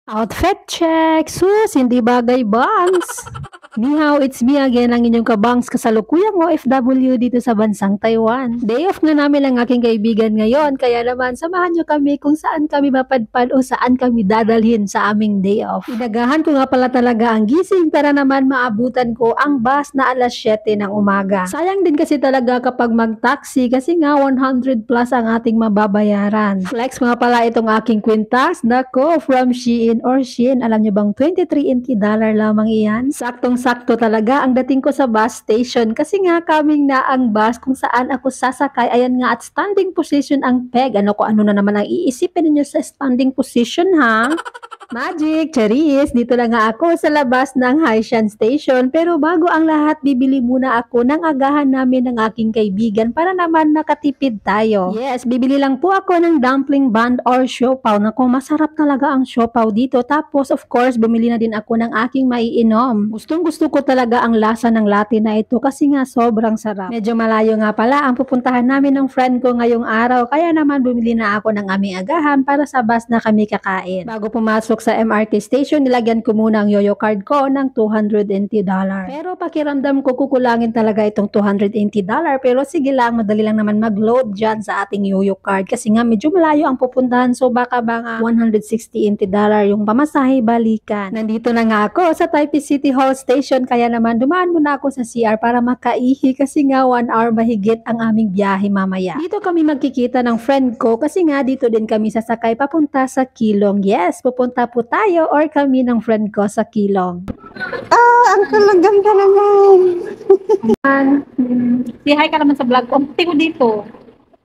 Outfit check! Sus, hindi bagay bangs! Ni hao, it's me again, ang inyong kabangs kasalukuyang OFW dito sa bansang Taiwan. Day off nga namin ang aking kaibigan ngayon, kaya naman samahan nyo kami kung saan kami mapadpad o saan kami dadalhin sa aming day off. Inagahan ko nga pala talaga ang gising para naman maabutan ko ang bus na alas 7 ng umaga. Sayang din kasi talaga kapag mag-taxi kasi nga 100 plus ang ating mababayaran. Flex nga pala itong aking kwintas, nako, from Shein or Shein. Alam nyo bang 23 NT dollar lamang iyan? Saktong-sakto talaga ang dating ko sa bus station kasi nga coming na ang bus kung saan ako sasakay. Ayan nga at standing position ang peg. Ano na naman ang iisipin ninyo sa standing position ha? Magic, Charis, dito na nga ako sa labas ng Haishan Station pero bago ang lahat bibili muna ako ng agahan namin ng aking kaibigan para naman nakatipid tayo. Yes, bibili lang po ako ng dumpling band or siopaw. Naku, masarap talaga ang siopaw dito. Tapos of course, bumili na din ako ng aking maiinom. Gustong gusto ko talaga ang lasa ng latte na ito kasi nga sobrang sarap. Medyo malayo nga pala ang pupuntahan namin ng friend ko ngayong araw kaya naman bumili na ako ng aming agahan para sa bus na kami kakain. Bago pumasok sa MRT station, nilagyan ko muna ang yoyo card ko ng $280. Pero pakiramdam ko kukulangin talaga itong $280 pero sige lang, madali lang naman mag-load dyan sa ating yoyo card kasi nga medyo malayo ang pupuntahan so baka mga $160 yung pamasahe balikan. Nandito na nga ako sa Taipei City Hall Station kaya naman dumaan muna ako sa CR para makaihi kasi nga 1 hour mahigit ang aming biyahe mamaya. Dito kami magkikita ng friend ko kasi nga dito din kami sasakay papunta sa Keelung. Yes, pupunta po tayo or kami ng friend ko sa Keelung. Ang kalaganda naman. Si hi ka naman sa vlog ko. Tingko dito.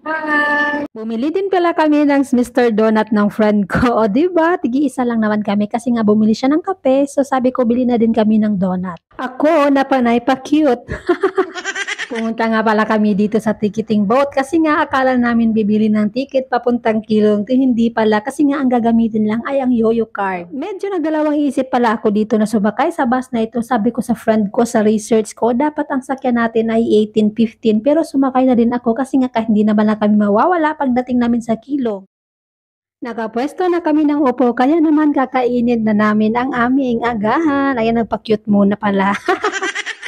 Hi! Bumili din pala kami ng Mr. Donut ng friend ko. O diba, tigi-isa lang naman kami kasi nga bumili siya ng kape. So sabi ko, bili na din kami ng donut. Ako, napanay pa cute. Pumunta nga pala kami dito sa ticketing boat kasi nga akala namin bibili ng ticket papuntang Keelung. Hindi pala kasi nga ang gagamitin lang ay ang yoyo card. Medyo nagdalawang isip pala ako dito na sumakay sa bus na ito. Sabi ko sa friend ko sa research ko, dapat ang sakyan natin ay 18:15 pero sumakay na din ako kasi nga hindi naman na kami mawawala pagdating namin sa Keelung. Nakapwesto na kami ng upo kaya naman kakainin na namin ang aming agahan. Ayan, nagpa-cute muna pala.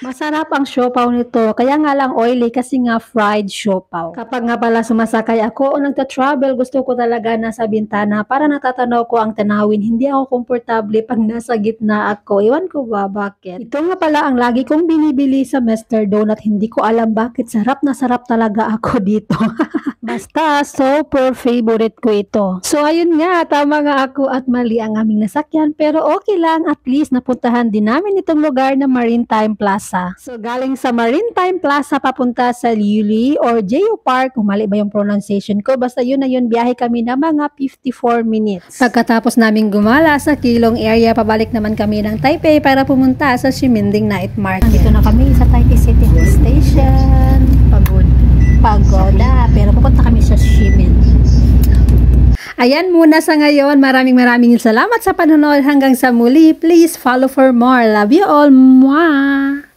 Masarap ang siopaw nito, kaya nga lang oily kasi nga fried siopaw. Kapag nga pala sumasakay ako o nagta-travel, gusto ko talaga nasa bintana para natatanaw ko ang tanawin. Hindi ako komportable pag nasa gitna ako. Iwan ko ba bakit? Ito nga pala ang lagi kong binibili sa Mr. Donut. Hindi ko alam bakit sarap na sarap talaga ako dito. Basta, super favorite ko ito. So ayun nga, tama nga ako at mali ang aming nasakyan pero okay lang, at least napuntahan din namin itong lugar na Maritime Plaza. So, galing sa Maritime Plaza papunta sa Liuli or Jeju Park, kung mali ba yung pronunciation ko, basta yun na yun, biyahe kami na mga 54 minutes. Pagkatapos namin gumala sa Keelung area, pabalik naman kami ng Taipei para pumunta sa Ximending Night Market. Dito na kami sa Taipei City Hall Station. Pagoda. Pero pupunta kami sa Ximending. Ayan muna sa ngayon. Maraming salamat sa panonood. Hanggang sa muli. Please follow for more. Love you all. Mwah!